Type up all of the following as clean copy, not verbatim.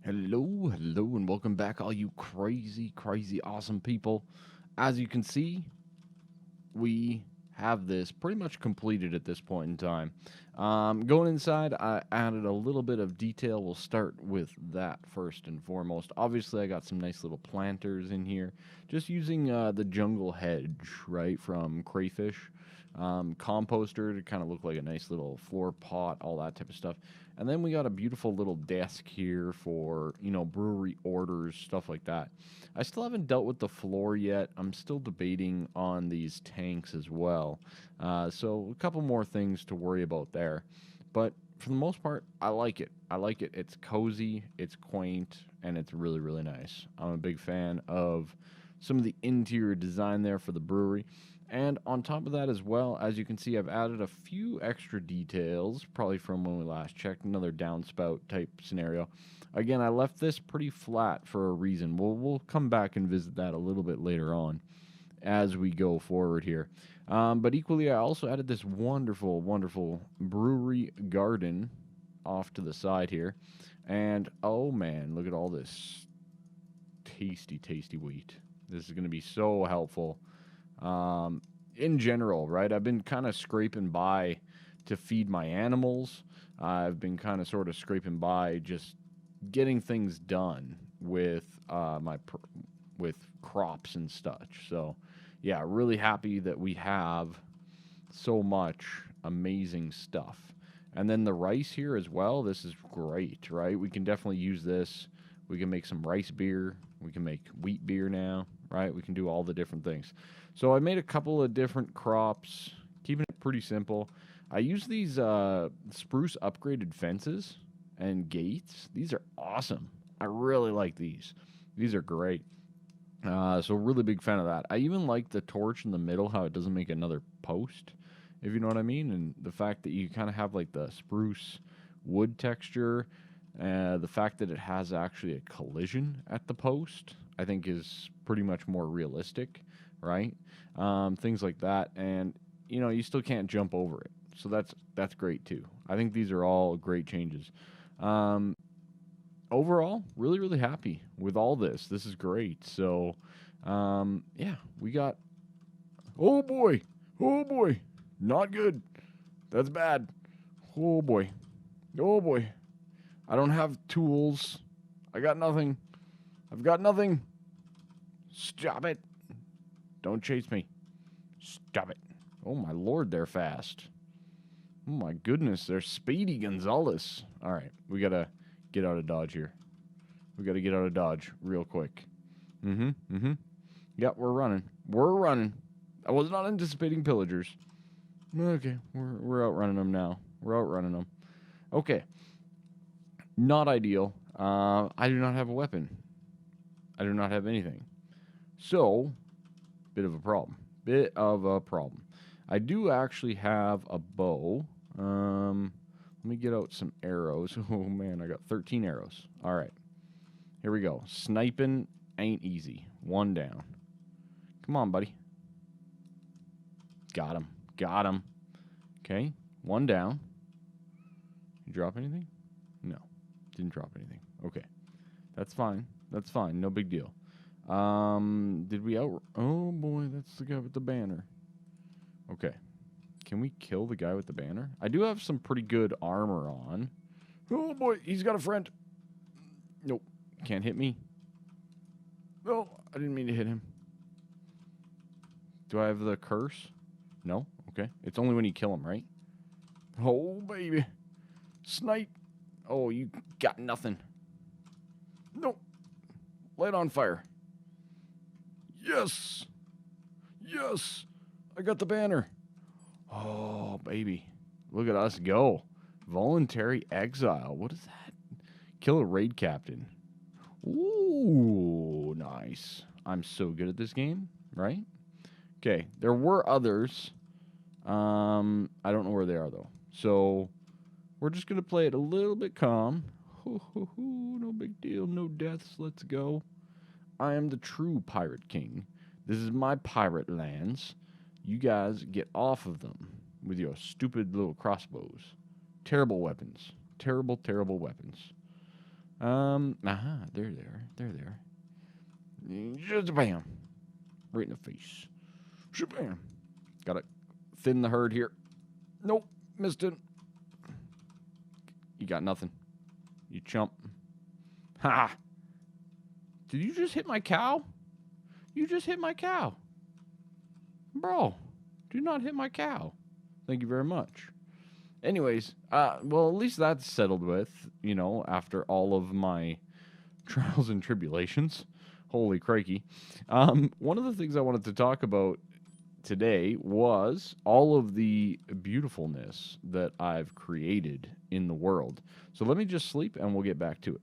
Hello, hello, and welcome back, all you crazy, crazy, awesome people. As you can see, we have this pretty much completed at this point in time. Going inside, I added a little bit of detail. We'll start with that first and foremost. Obviously, I got some nice little planters in here, just using the jungle hedge, right, from Crayfish. Composter to kind of look like a nice little floor pot, all that type of stuff. And then we got a beautiful little desk here for, brewery orders, stuff like that. I still haven't dealt with the floor yet. I'm still debating on these tanks as well. So a couple more things to worry about there. But for the most part, I like it. I like it. It's cozy, it's quaint, and it's really, really nice. I'm a big fan of some of the interior design there for the brewery. And on top of that as well, as you can see, I've added a few extra details, probably from when we last checked, another downspout type scenario. Again, I left this pretty flat for a reason. We'll come back and visit that a little bit later on as we go forward here. But equally, I also added this wonderful, wonderful brewery garden off to the side here. And oh man, look at all this tasty, tasty wheat. This is going to be so helpful in general, right? I've been kind of scraping by to feed my animals. I've been kind of sort of scraping by just getting things done with with crops and such. So, yeah, really happy that we have so much amazing stuff. And then the rice here as well. This is great, right? We can definitely use this. We can make some rice beer. We can make wheat beer now, right? We can do all the different things. So I made a couple of different crops, keeping it pretty simple. I use these spruce upgraded fences and gates. These are awesome. I really like these. These are great. So really big fan of that. I even like the torch in the middle, how it doesn't make another post, if you know what I mean. And the fact that you kind of have like the spruce wood texture, the fact that it has actually a collision at the post, I think is pretty much more realistic, right? Things like that, and you still can't jump over it, so that's great too. I think these are all great changes. Um, Overall, really really happy with all this. This is great. So, yeah, we got. Oh boy, oh boy, not good. That's bad. Oh boy, oh boy. I don't have tools. I got nothing. I've got nothing. Stop it. Don't chase me. Stop it. Oh my lord, they're fast. Oh my goodness, they're Speedy Gonzalez. Alright, we gotta get out of Dodge here. We gotta get out of Dodge real quick. Yep, we're running. We're running. I was not anticipating pillagers. Okay, we're outrunning them now. We're outrunning them. Okay. Not ideal. I do not have a weapon. I do not have anything. So, bit of a problem. Bit of a problem. I do actually have a bow. Let me get out some arrows. Oh man, I got 13 arrows. All right. Here we go. Sniping ain't easy. One down. Come on, buddy. Got him. Got him. Okay. One down. You drop anything? No. Didn't drop anything. Okay. That's fine. That's fine. No big deal. Did we out... Oh, boy. That's the guy with the banner. Okay. Can we kill the guy with the banner? I do have some pretty good armor on. Oh, boy. He's got a friend. Nope. Can't hit me. No, I didn't mean to hit him. Do I have the curse? No? Okay. It's only when you kill him, right? Oh, baby. Snipe. Oh, you got nothing. Nope. Light on fire. Yes. Yes. I got the banner. Oh, baby. Look at us go. Voluntary exile. What is that? Kill a raid captain. Ooh, nice. I'm so good at this game, right? Okay, there were others. I don't know where they are, though. So, we're just going to play it a little bit calm. No big deal. No deaths. Let's go. I am the true pirate king. This is my pirate lands. You guys get off of them with your stupid little crossbows. Terrible weapons. Terrible, terrible weapons. They're there. They're there. Just bam. Right in the face. Bam. Gotta thin the herd here. Nope. Missed it. You got nothing. You chump. Ha! Did you just hit my cow? You just hit my cow. Bro, do not hit my cow. Thank you very much. Anyways, well, at least that's settled with, after all of my trials and tribulations. Holy crikey. One of the things I wanted to talk about today was all of the beautifulness that I've created in the world. So let me just sleep and we'll get back to it.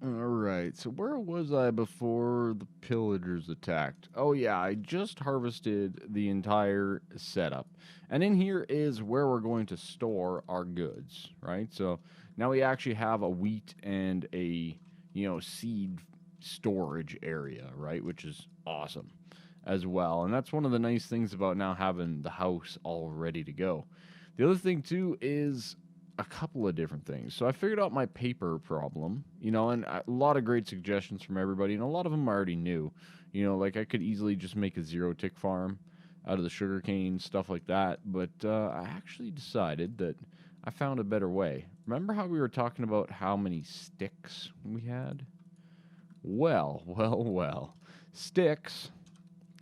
All right, so where was I before the pillagers attacked? Oh yeah, I just harvested the entire setup. And in here is where we're going to store our goods, right? So now we actually have a wheat and a, seed storage area, right? Which is awesome as well. And that's one of the nice things about now having the house all ready to go. The other thing too is a couple of different things. So I figured out my paper problem, and a lot of great suggestions from everybody, and a lot of them I already knew. Like I could easily just make a 0-tick farm out of the sugarcane, stuff like that. But I actually decided that I found a better way. Remember how we were talking about how many sticks we had? Well. Sticks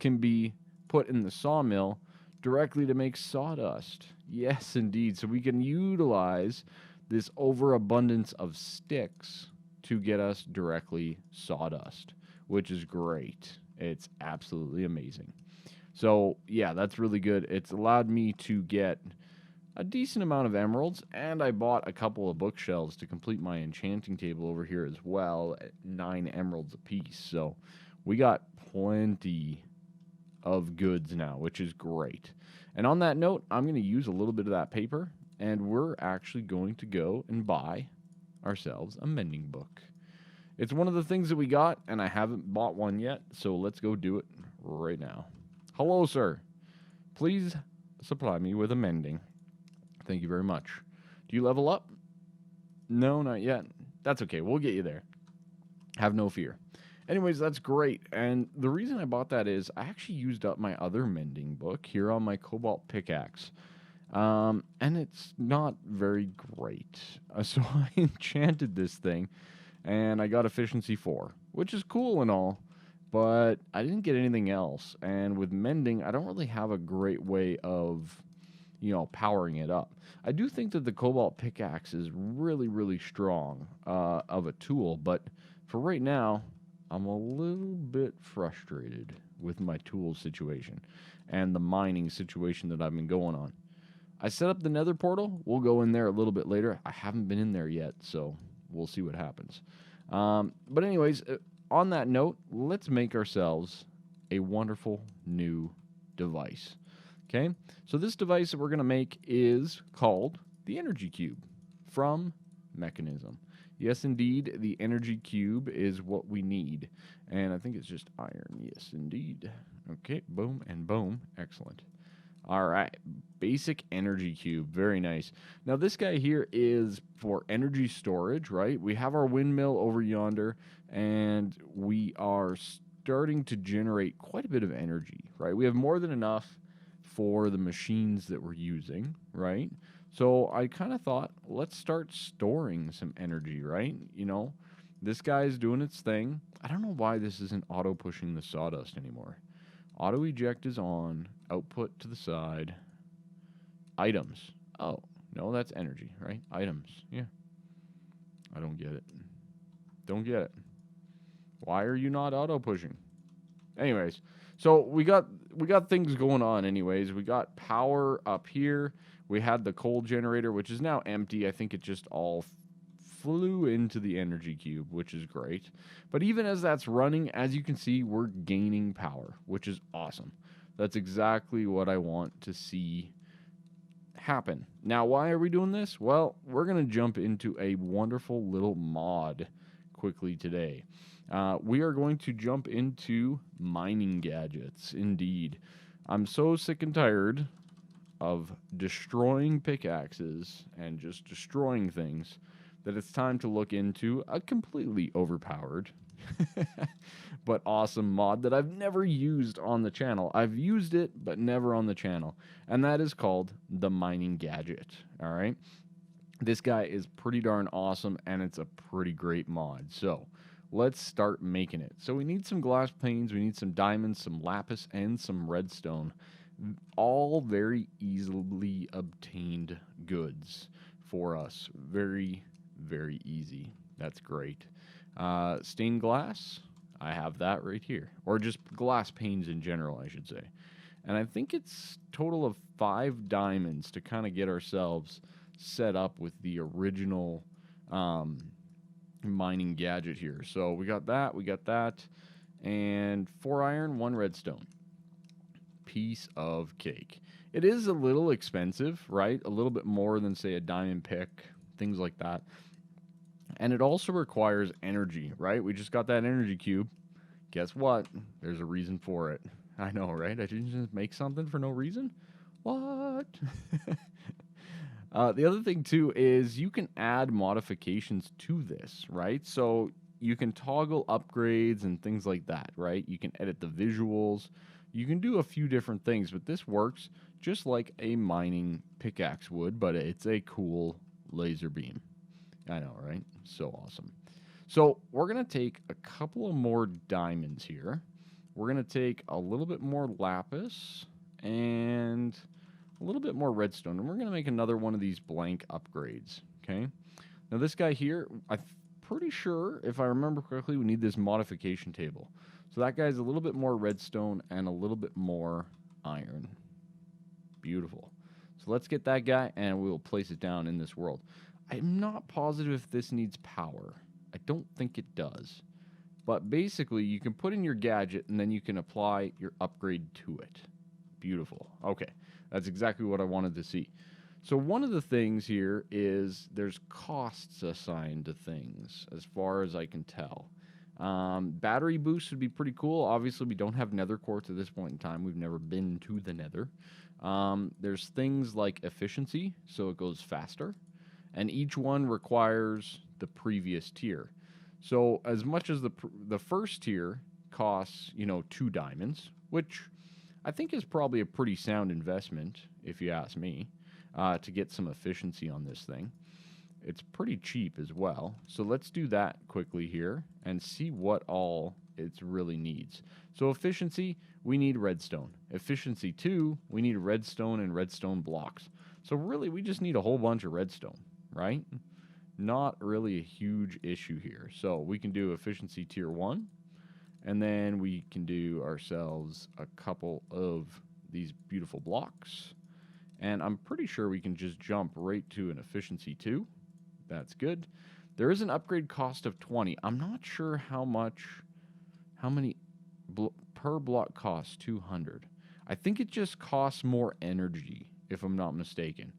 can be put in the sawmill directly to make sawdust. Yes, indeed. So we can utilize this overabundance of sticks to get us directly sawdust, which is great. It's absolutely amazing. So, yeah, that's really good. It's allowed me to get a decent amount of emeralds, and I bought a couple of bookshelves to complete my enchanting table over here as well at 9 emeralds apiece. So we got plenty of goods now, which is great. And on that note, I'm going to use a little bit of that paper, and we're actually going to go and buy ourselves a mending book. It's one of the things that we got, and I haven't bought one yet, so let's go do it right now. Hello, sir. Please supply me with a mending. Thank you very much. Do you level up? No, not yet. That's okay. We'll get you there. Have no fear. Anyways, that's great. And the reason I bought that is I actually used up my other mending book here on my cobalt pickaxe. And it's not very great. So I enchanted this thing, and I got efficiency 4, which is cool and all, but I didn't get anything else. And with mending, I don't really have a great way of, powering it up. I do think that the cobalt pickaxe is really, really strong of a tool, but for right now, I'm a little bit frustrated with my tool situation and the mining situation that I've been going on. I set up the Nether portal. We'll go in there a little bit later. I haven't been in there yet, so we'll see what happens. But anyways, on that note, let's make ourselves a wonderful new device. Okay? So this device that we're going to make is called the Energy Cube from Mechanism. Yes, indeed, the energy cube is what we need. And I think it's just iron. Yes, indeed. Okay, boom and boom. Excellent. All right, basic energy cube. Very nice. Now, this guy here is for energy storage, right? We have our windmill over yonder, and we are starting to generate quite a bit of energy, right? We have more than enough for the machines that we're using, right? So I kind of thought, let's start storing some energy, right? This guy's doing its thing. I don't know why this isn't auto-pushing the sawdust anymore. Auto-eject is on. Output to the side. Items. Oh, no, that's energy, right? Items. Yeah. I don't get it. Don't get it. Why are you not auto-pushing? Anyways, so we got things going on anyways. We got power up here. We had the coal generator, which is now empty. I think it just all flew into the energy cube, which is great. But even as that's running, as you can see, we're gaining power, which is awesome. That's exactly what I want to see happen. Now, why are we doing this? Well, we're going to jump into a wonderful little mod quickly today. We are going to jump into mining gadgets, indeed. I'm so sick and tired of destroying pickaxes and just destroying things that it's time to look into a completely overpowered but awesome mod that I've never used on the channel. I've used it, but never on the channel. And that is called the Mining Gadget. All right. This guy is pretty darn awesome, and it's a pretty great mod. So let's start making it. So we need some glass panes, we need some diamonds, some lapis, and some redstone. All very easily obtained goods for us. Very, very easy. That's great. Stained glass, I have that right here. Or just glass panes in general, I should say. And I think it's total of 5 diamonds to kind of get ourselves set up with the original mining gadget here. So we got that, and 4 iron, 1 redstone. Piece of cake. It is a little expensive, right? A little bit more than, say, a diamond pick, things like that. And it also requires energy, right? We just got that energy cube. Guess what? There's a reason for it. I know, right? I didn't just make something for no reason. What? The other thing, too, is you can add modifications to this, right? So you can toggle upgrades and things like that, right? You can edit the visuals. You can do a few different things, but this works just like a mining pickaxe would, but it's a cool laser beam. I know, right? So awesome. So we're going to take a couple of more diamonds here. We're going to take a little bit more lapis and a little bit more redstone, and we're going to make another one of these blank upgrades, okay? Now this guy here, I'm pretty sure, if I remember correctly, we need this modification table. So that guy's a little bit more redstone and a little bit more iron. Beautiful. So let's get that guy, and we'll place it down in this world. I'm not positive if this needs power. I don't think it does. But basically, you can put in your gadget, and then you can apply your upgrade to it. Beautiful. Okay. That's exactly what I wanted to see. So one of the things here is there's costs assigned to things, as far as I can tell. Battery boost would be pretty cool. Obviously, we don't have nether quartz at this point in time. We've never been to the nether. There's things like efficiency, so it goes faster. And each one requires the previous tier. So as much as the first tier costs, 2 diamonds, which I think is probably a pretty sound investment, if you ask me, to get some efficiency on this thing. It's pretty cheap as well. So let's do that quickly here and see what all it really needs. So efficiency, we need redstone. Efficiency 2, we need redstone and redstone blocks. So really, we just need a whole bunch of redstone, right? Not really a huge issue here. So we can do efficiency tier 1. And then we can do ourselves a couple of these beautiful blocks. And I'm pretty sure we can just jump right to an efficiency 2. That's good. There is an upgrade cost of 20. I'm not sure how many per block costs 200. I think it just costs more energy, if I'm not mistaken.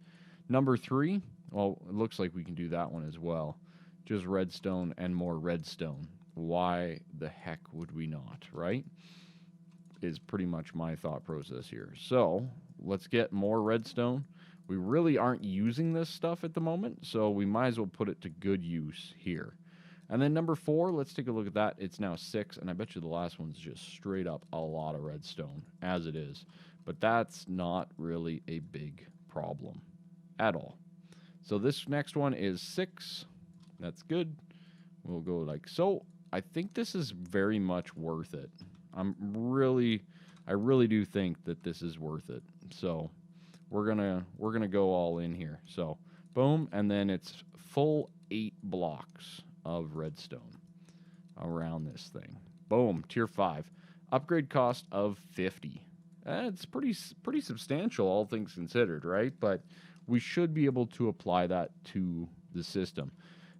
Number 3, well, it looks like we can do that one as well. Just redstone and more redstone. Why the heck would we not, right? Is pretty much my thought process here. So let's get more redstone. We really aren't using this stuff at the moment, so we might as well put it to good use here. And then number 4, let's take a look at that. It's now 6, and I bet you the last one's just straight up a lot of redstone, as it is. But that's not really a big problem at all. So this next one is 6. That's good. We'll go like so. I think this is very much worth it. I really do think that this is worth it. So we're gonna go all in here. So boom, and then it's full 8 blocks of redstone around this thing. Boom, tier 5. Upgrade cost of 50. It's pretty substantial, all things considered, right? But we should be able to apply that to the system.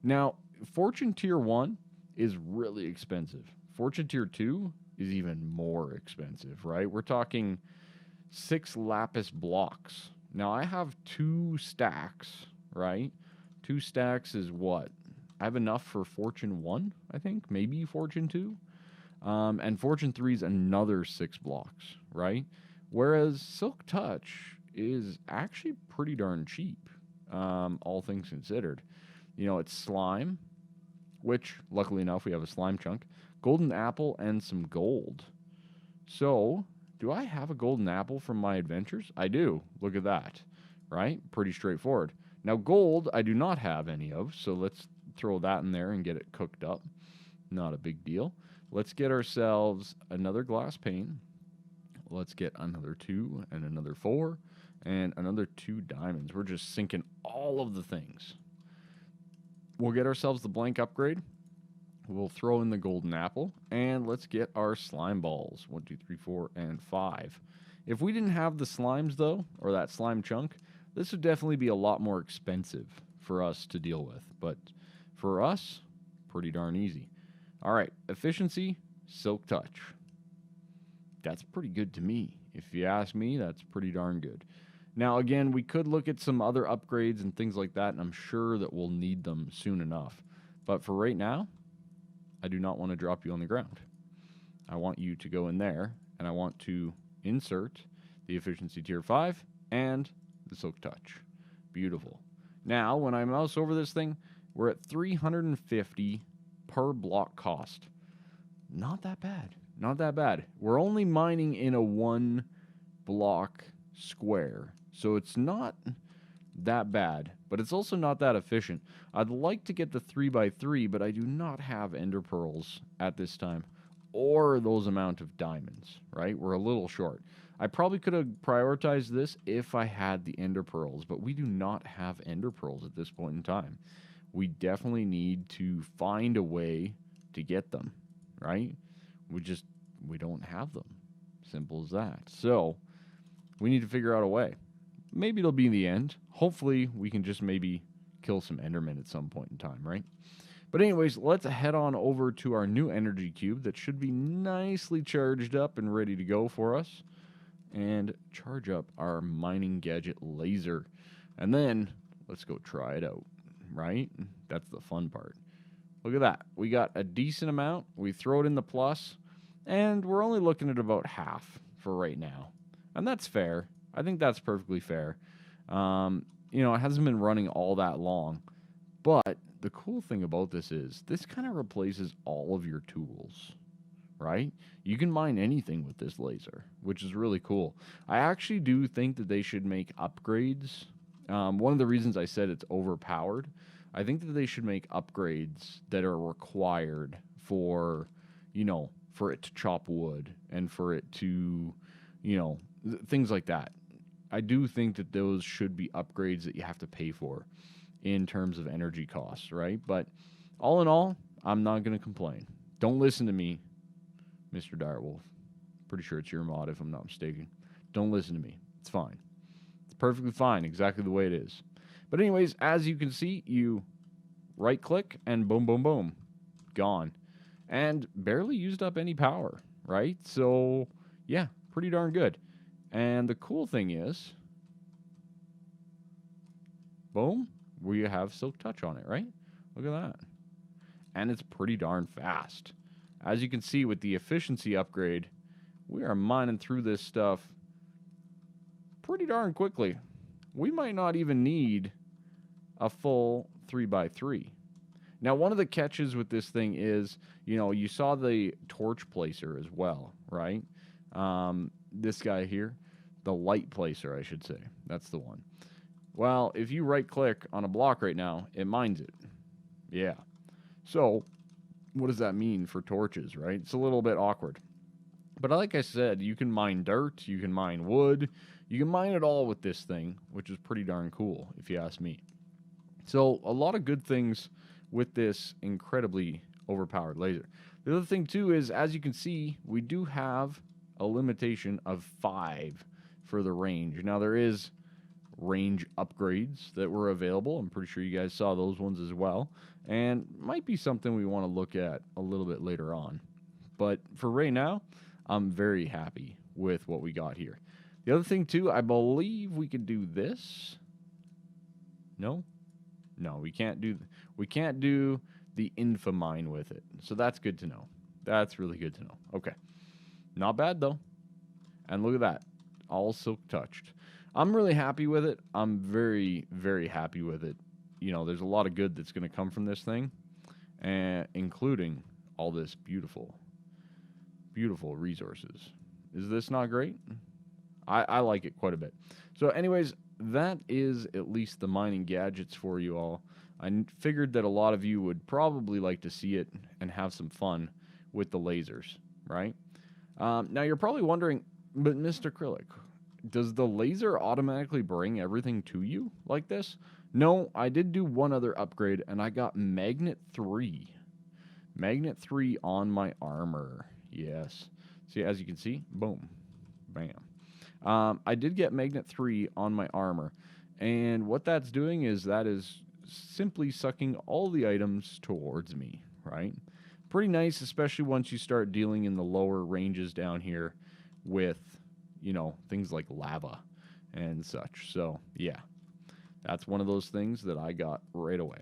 Now, Fortune tier 1 is really expensive. Fortune tier 2 is even more expensive, right? We're talking 6 lapis blocks. Now, I have 2 stacks, right? 2 stacks is what? I have enough for Fortune 1, I think, maybe Fortune 2. And Fortune 3 is another 6 blocks, right? Whereas Silk Touch is actually pretty darn cheap, all things considered. It's slime, which, luckily enough, we have a slime chunk, golden apple, and some gold. So, do I have a golden apple from my adventures? I do. Look at that, right? Pretty straightforward. Now, gold, I do not have any of, so let's throw that in there and get it cooked up. Not a big deal. Let's get ourselves another glass pane. Let's get another 2 and another 4 and another 2 diamonds. We're just sinking all of the things. We'll get ourselves the blank upgrade. We'll throw in the golden apple, and let's get our slime balls. 1, 2, 3, 4, and 5. If we didn't have the slimes, though, or that slime chunk, this would definitely be a lot more expensive for us to deal with. But for us, pretty darn easy. All right, efficiency, silk touch. That's pretty good to me. If you ask me, that's pretty darn good. Now, again, we could look at some other upgrades and things like that, and I'm sure that we'll need them soon enough. But for right now, I do not want to drop you on the ground. I want you to go in there, and I want to insert the efficiency tier 5 and the silk touch. Beautiful. Now, when I mouse over this thing, we're at 350 per block cost. Not that bad. Not that bad. We're only mining in a 1 block square, so it's not that bad, but it's also not that efficient. I'd like to get the 3x3, but I do not have ender pearls at this time, or those amount of diamonds, right? We're a little short. I probably could have prioritized this if I had the ender pearls, but we do not have ender pearls at this point in time. We definitely need to find a way to get them, right? We don't have them. Simple as that. So, we need to figure out a way. Maybe it'll be in the end. Hopefully, we can just maybe kill some endermen at some point in time, right? But anyways, let's head on over to our new energy cube that should be nicely charged up and ready to go for us. And charge up our mining gadget laser. And then, let's go try it out, right? That's the fun part. Look at that. We got a decent amount. We throw it in the plus. And we're only looking at about half for right now. And that's fair. I think that's perfectly fair. It hasn't been running all that long. But the cool thing about this is this kind of replaces all of your tools, right? You can mine anything with this laser, which is really cool. I actually do think that they should make upgrades. One of the reasons I said it's overpowered, I think that they should make upgrades that are required for, for it to chop wood and for it to, things like that. I do think that those should be upgrades that you have to pay for in terms of energy costs, right? But all in all, I'm not going to complain. Don't listen to me, Mr. Direwolf. Pretty sure it's your mod if I'm not mistaken. Don't listen to me. It's fine. It's perfectly fine, exactly the way it is. But anyways, as you can see, you right-click and boom, boom, boom. Gone. And barely used up any power, right? So, yeah, pretty darn good. And the cool thing is, boom, we have silk touch on it, right? Look at that. And it's pretty darn fast. As you can see with the efficiency upgrade, we are mining through this stuff pretty darn quickly. We might not even need a full 3x3. Now, one of the catches with this thing is, you saw the torch placer as well, right? This guy here, the light placer, I should say. That's the one. Well, if you right-click on a block right now, it mines it. Yeah. So, what does that mean for torches, right? It's a little bit awkward. But like I said, you can mine dirt, you can mine wood, you can mine it all with this thing, which is pretty darn cool, if you ask me. So, a lot of good things with this incredibly overpowered laser. The other thing, too, is, as you can see, we do have a limitation of 5 for the range. Now, there is range upgrades that were available. I'm pretty sure you guys saw those ones as well. And might be something we want to look at a little bit later on. But for right now, I'm very happy with what we got here. The other thing, too, I believe we could do this. No, we can't do the infamine with it. So that's good to know. That's really good to know. Okay. Not bad, though. And look at that. All silk touched. I'm really happy with it. I'm very, very happy with it. you know, there's a lot of good that's going to come from this thing, and including all this beautiful, beautiful resources. Is this not great? I like it quite a bit. So anyways, that is at least the mining gadgets for you all. I figured that a lot of you would probably like to see it and have some fun with the lasers, right? Now you're probably wondering, but Mr. Kryllyk, does the laser automatically bring everything to you like this? No, I did do one other upgrade, and I got Magnet 3. Magnet 3 on my armor. Yes. See, as you can see, boom, bam. I did get Magnet 3 on my armor, and what that's doing is that is simply sucking all the items towards me, right? Pretty nice, especially once you start dealing in the lower ranges down here with, you know, things like lava and such. So, yeah, that's one of those things that I got right away.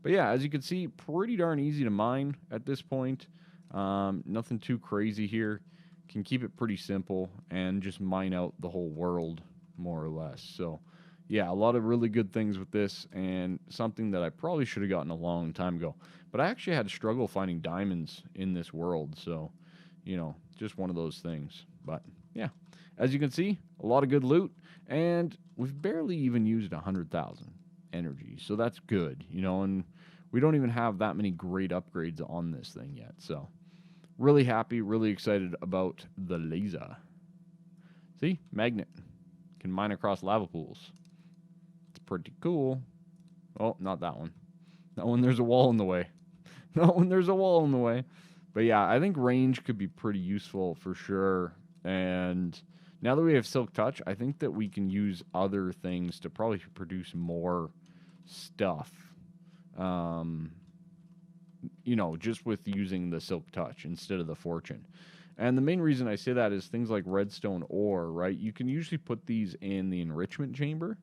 But yeah, as you can see, pretty darn easy to mine at this point. Nothing too crazy here. Can keep it pretty simple and just mine out the whole world, more or less. So, yeah, a lot of really good things with this, and something that I probably should have gotten a long time ago. But I actually had to struggle finding diamonds in this world, so, you know, just one of those things. But, yeah, as you can see, a lot of good loot, and we've barely even used 100,000 energy, so that's good, you know, and we don't even have that many great upgrades on this thing yet, so really happy, really excited about the laser. See? Magnet. Can mine across lava pools. It's pretty cool. Oh, not that one. That one, there's a wall in the way. That one, there's a wall in the way. But yeah, I think range could be pretty useful for sure. And now that we have Silk Touch, I think that we can use other things to probably produce more stuff. You know, just with using the Silk Touch instead of the Fortune. And the main reason I say that is things like redstone ore, right? You can usually put these in the enrichment chamber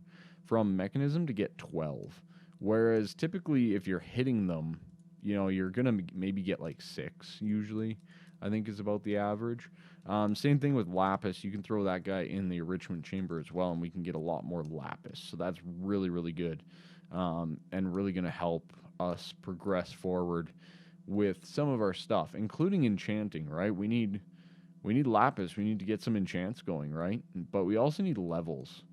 from Mechanism to get 12. Whereas typically if you're hitting them, you know, you're going to maybe get like 6 usually, I think is about the average. Same thing with Lapis. You can throw that guy in the enrichment chamber as well, and we can get a lot more Lapis. So that's really, really good, and really going to help us progress forward with some of our stuff, including enchanting, right? We need Lapis. We need to get some enchants going, right? But we also need levels.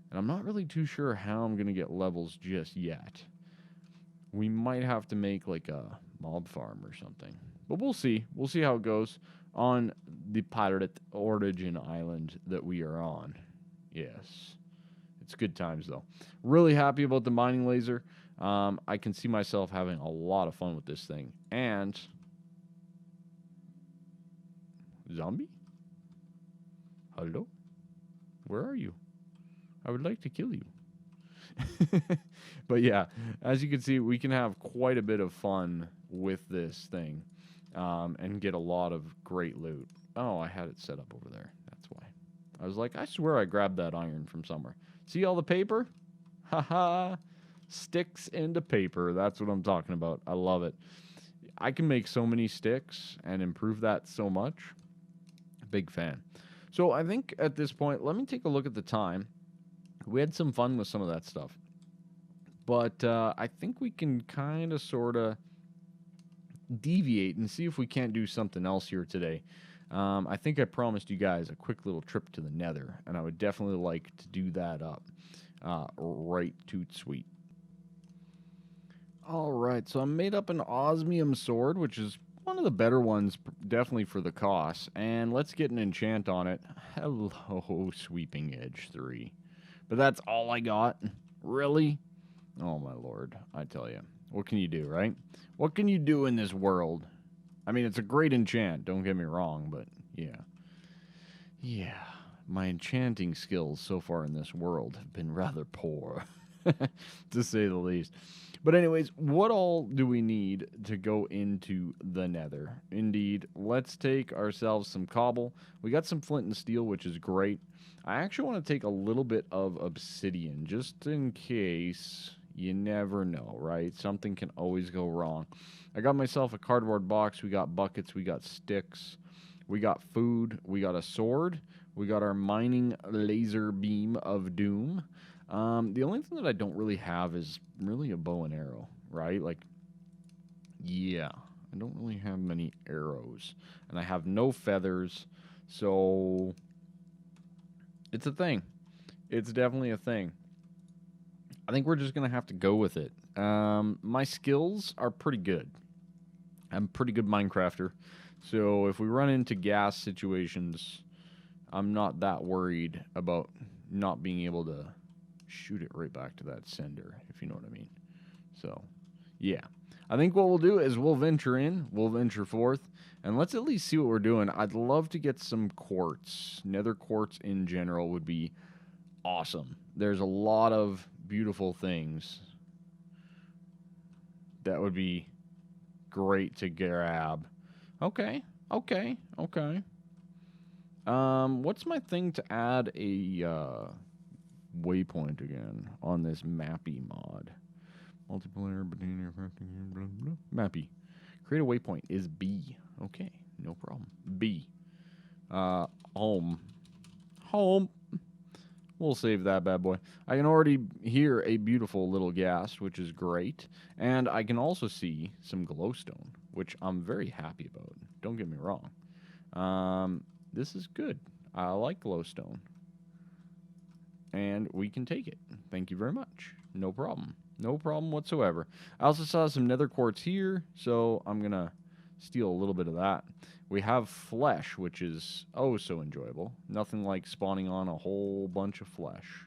And I'm not really too sure how I'm going to get levels just yet. We might have to make like a mob farm or something. But we'll see. We'll see how it goes on the pirate origin island that we are on. Yes. It's good times, though. Really happy about the mining laser. I can see myself having a lot of fun with this thing. And... Zombie? Hello? Where are you? I would like to kill you. But yeah, as you can see, we can have quite a bit of fun with this thing. And get a lot of great loot. Oh, I had it set up over there. That's why. I was like, I swear I grabbed that iron from somewhere. See all the paper? Haha. Sticks into paper. That's what I'm talking about. I love it. I can make so many sticks and improve that so much. Big fan. So I think at this point, let me take a look at the time. We had some fun with some of that stuff. But I think we can kind of sort of deviate and see if we can't do something else here today. I think I promised you guys a quick little trip to the Nether, and I would definitely like to do that up. Right toot sweet. Alright, so I made up an osmium sword, which is one of the better ones, definitely for the cost. And let's get an enchant on it. Hello, Sweeping Edge 3. But that's all I got? Really? Oh my lord, I tell you. What can you do, right? What can you do in this world? I mean, it's a great enchant, don't get me wrong, but yeah. Yeah, my enchanting skills so far in this world have been rather poor, to say the least. But anyways, what all do we need to go into the Nether? Indeed, let's take ourselves some cobble. We got some flint and steel, which is great. I actually want to take a little bit of obsidian, just in case. You never know, right? Something can always go wrong. I got myself a cardboard box. We got buckets. We got sticks. We got food. We got a sword. We got our mining laser beam of doom. The only thing that I don't really have is really a bow and arrow, right? Like, yeah, I don't really have many arrows. And I have no feathers, so it's a thing. It's definitely a thing. I think we're just going to have to go with it. My skills are pretty good. I'm a pretty good Minecrafter. So if we run into gas situations, I'm not that worried about not being able to shoot it right back to that sender, if you know what I mean. So, yeah. I think what we'll do is we'll venture forth, and let's at least see what we're doing. I'd love to get some quartz. Nether quartz in general would be awesome. There's a lot of beautiful things that would be great to grab. Okay, okay, okay. What's my thing to add a waypoint again on this mappy mod? Multiplayer, mappy. Create a waypoint is B. Okay, no problem. B. Home. Home. We'll save that bad boy. I can already hear a beautiful little ghast, which is great. And I can also see some glowstone, which I'm very happy about. Don't get me wrong. This is good. I like glowstone. And we can take it. Thank you very much. No problem. No problem whatsoever. I also saw some nether quartz here, so I'm going to steal a little bit of that. We have flesh, which is oh so enjoyable. Nothing like spawning on a whole bunch of flesh.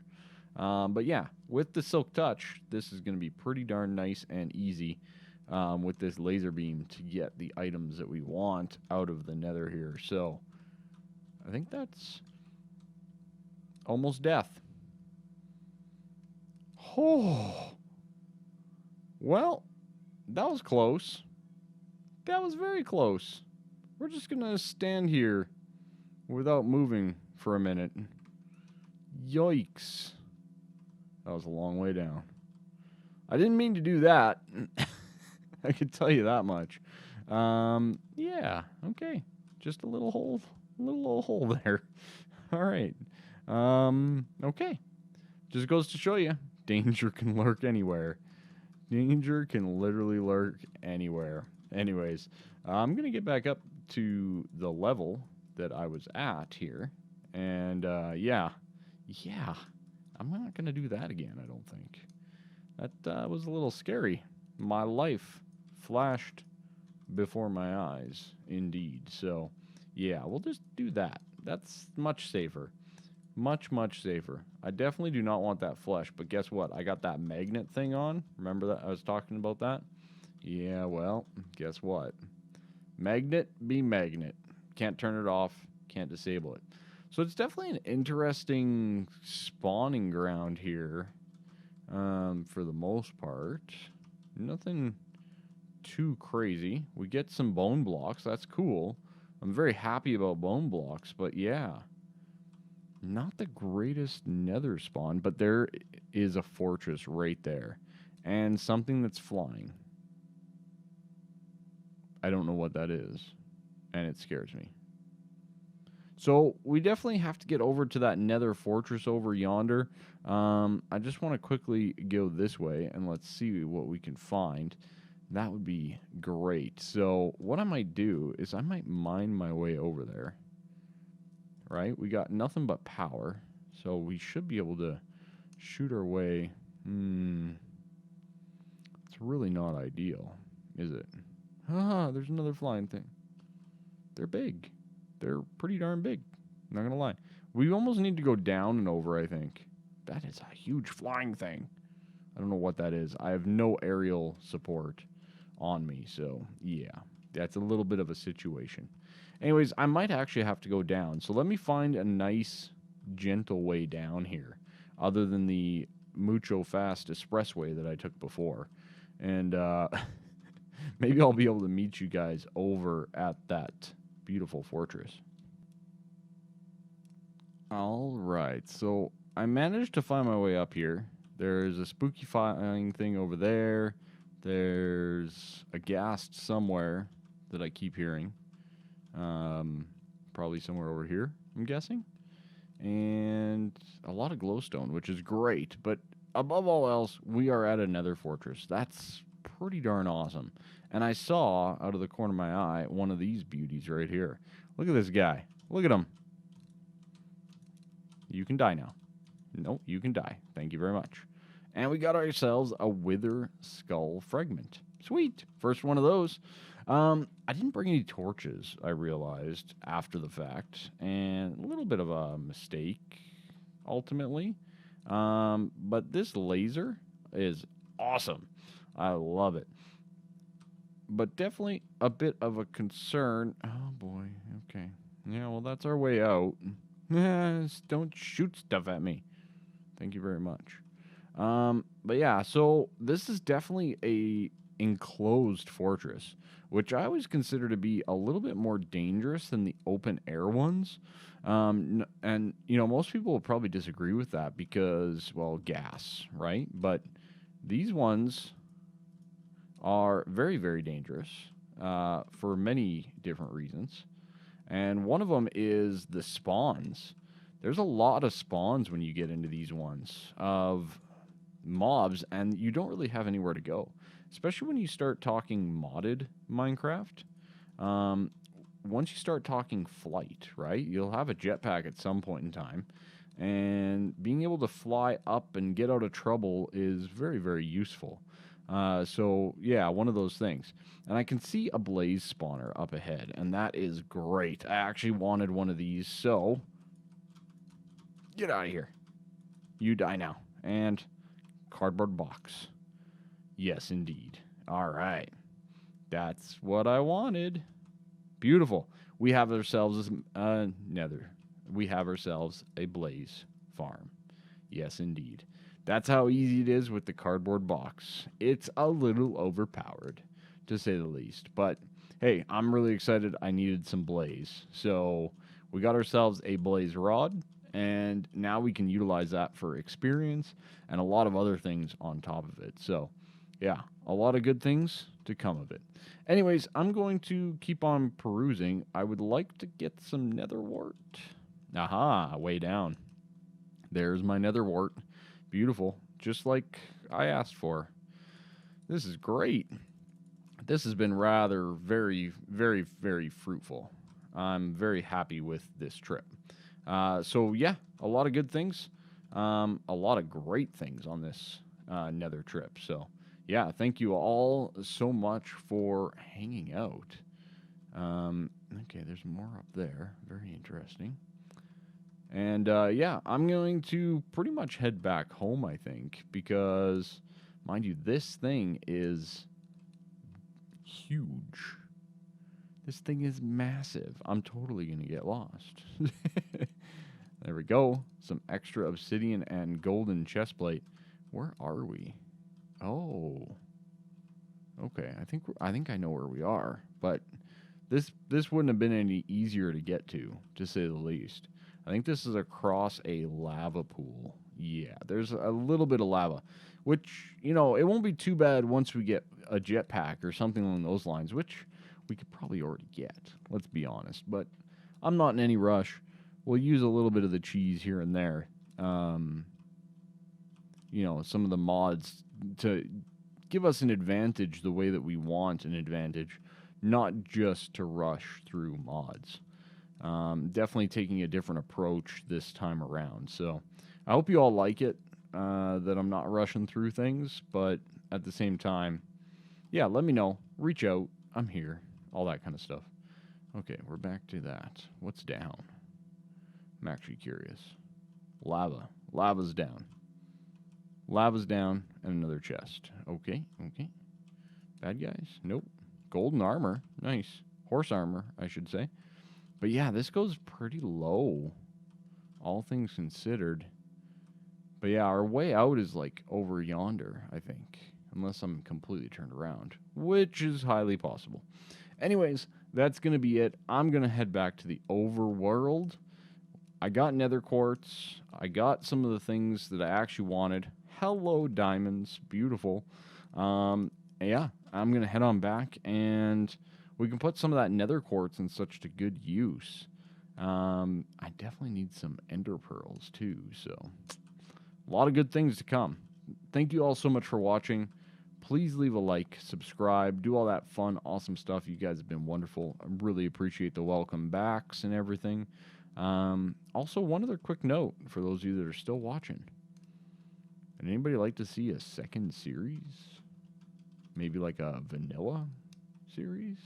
But yeah, with the silk touch, this is going to be pretty darn nice and easy with this laser beam to get the items that we want out of the nether here. So I think that's almost death. Oh, well, that was close. That was very close. We're just going to stand here without moving for a minute. Yikes. That was a long way down. I didn't mean to do that. I could tell you that much. Yeah, okay. Just a little hole. Little hole there. All right. Okay. Just goes to show you, danger can lurk anywhere. Danger can literally lurk anywhere. Anyways, I'm going to get back up to the level that I was at here. And, yeah, I'm not going to do that again, I don't think. That was a little scary. My life flashed before my eyes, indeed. So, yeah, we'll just do that. That's much safer. Much, much safer. I definitely do not want that flesh, but guess what? I got that magnet thing on. Remember that I was talking about that? Yeah, well, guess what? Magnet be magnet. Can't turn it off, can't disable it. So it's definitely an interesting spawning ground here, for the most part. Nothing too crazy. We get some bone blocks. That's cool. I'm very happy about bone blocks, but yeah. Not the greatest nether spawn, but there is a fortress right there. And something that's flying. I don't know what that is. And it scares me. So we definitely have to get over to that nether fortress over yonder. I just want to quickly go this way and let's see what we can find. That would be great. So what I might do is I might mine my way over there. Right? We got nothing but power. So we should be able to shoot our way. It's really not ideal, is it? Ah, there's another flying thing. They're big. They're pretty darn big. Not gonna lie. We almost need to go down and over, I think. That is a huge flying thing. I don't know what that is. I have no aerial support on me, so yeah. That's a little bit of a situation. Anyways, I might actually have to go down. So let me find a nice, gentle way down here, other than the mucho fast expressway that I took before. And maybe I'll be able to meet you guys over at that beautiful fortress. All right, so I managed to find my way up here. There's a spooky flying thing over there. There's a ghast somewhere that I keep hearing. Probably somewhere over here, I'm guessing. and a lot of glowstone, which is great. But above all else, we are at a nether fortress. That's pretty darn awesome. And I saw, out of the corner of my eye, one of these beauties right here. Look at this guy. Look at him. You can die now. No, you can die. Thank you very much. And we got ourselves a wither skull fragment. Sweet. First one of those. I didn't bring any torches, I realized, after the fact. And a little bit of a mistake, ultimately. But this laser is awesome. I love it. But definitely a bit of a concern. Oh, boy. Okay. Yeah, well, that's our way out. Don't shoot stuff at me. Thank you very much. But yeah, so this is definitely a enclosed fortress, which I always consider to be a little bit more dangerous than the open air ones. And you know, most people will probably disagree with that because, well, gas, right? But these ones are very, very dangerous for many different reasons. And one of them is the spawns. There's a lot of spawns when you get into these ones of mobs, and you don't really have anywhere to go. Especially when you start talking modded Minecraft. Once you start talking flight, right? You'll have a jetpack at some point in time. And being able to fly up and get out of trouble is very, very useful. So, yeah, one of those things. And I can see a blaze spawner up ahead, and that is great. I actually wanted one of these, so get out of here. You die now. And cardboard box. Yes, indeed. All right. That's what I wanted. Beautiful. We have ourselves a nether. We have ourselves a blaze farm. Yes, indeed. That's how easy it is with the cardboard box. It's a little overpowered, to say the least. But, hey, I'm really excited. I needed some blaze. So, we got ourselves a blaze rod, and now we can utilize that for experience and a lot of other things on top of it. So, yeah, a lot of good things to come of it. Anyways, I'm going to keep on perusing. I would like to get some nether wart. Aha, way down. There's my nether wart. Beautiful, just like I asked for. This is great. This has been rather very, very, very fruitful. I'm very happy with this trip. So, yeah, a lot of good things. A lot of great things on this nether trip. So, yeah, thank you all so much for hanging out. Okay, there's more up there. Very interesting. And yeah, I'm going to pretty much head back home, I think, because, mind you, this thing is huge. This thing is massive. I'm totally going to get lost. There we go. Some extra obsidian and golden chestplate. Where are we? Oh. Okay, I think I know where we are, but this wouldn't have been any easier to get to say the least. I think this is across a lava pool. Yeah, there's a little bit of lava, which, you know, it won't be too bad once we get a jetpack or something along those lines, which we could probably already get, let's be honest. But I'm not in any rush. We'll use a little bit of the cheese here and there. You know, some of the mods to give us an advantage the way that we want an advantage, not just to rush through mods. Definitely taking a different approach this time around. So I hope you all like it, that I'm not rushing through things, but at the same time, yeah, let me know. Reach out. I'm here. All that kind of stuff. Okay, we're back to that. What's down? I'm actually curious. Lava. Lava's down. Lava's down, and another chest. Okay, okay. Bad guys? Nope. Golden armor. Nice. Horse armor, I should say. But yeah, this goes pretty low, all things considered. But yeah, our way out is like over yonder, I think. Unless I'm completely turned around, which is highly possible. Anyways, that's going to be it. I'm going to head back to the overworld. I got nether quartz. I got some of the things that I actually wanted. Hello, diamonds. Beautiful. Yeah, I'm going to head on back, and we can put some of that nether quartz in such to good use. I definitely need some ender pearls too, so a lot of good things to come. Thank you all so much for watching. Please leave a like, subscribe, do all that fun, awesome stuff. You guys have been wonderful. I really appreciate the welcome backs and everything. Also, one other quick note for those of you that are still watching. Would anybody like to see a second series? Maybe like a vanilla series?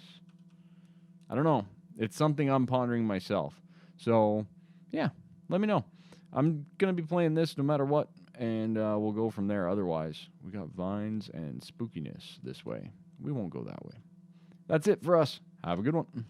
I don't know. It's something I'm pondering myself. So, yeah, let me know. I'm going to be playing this no matter what, and we'll go from there. Otherwise, we got vines and spookiness this way. We won't go that way. That's it for us. Have a good one.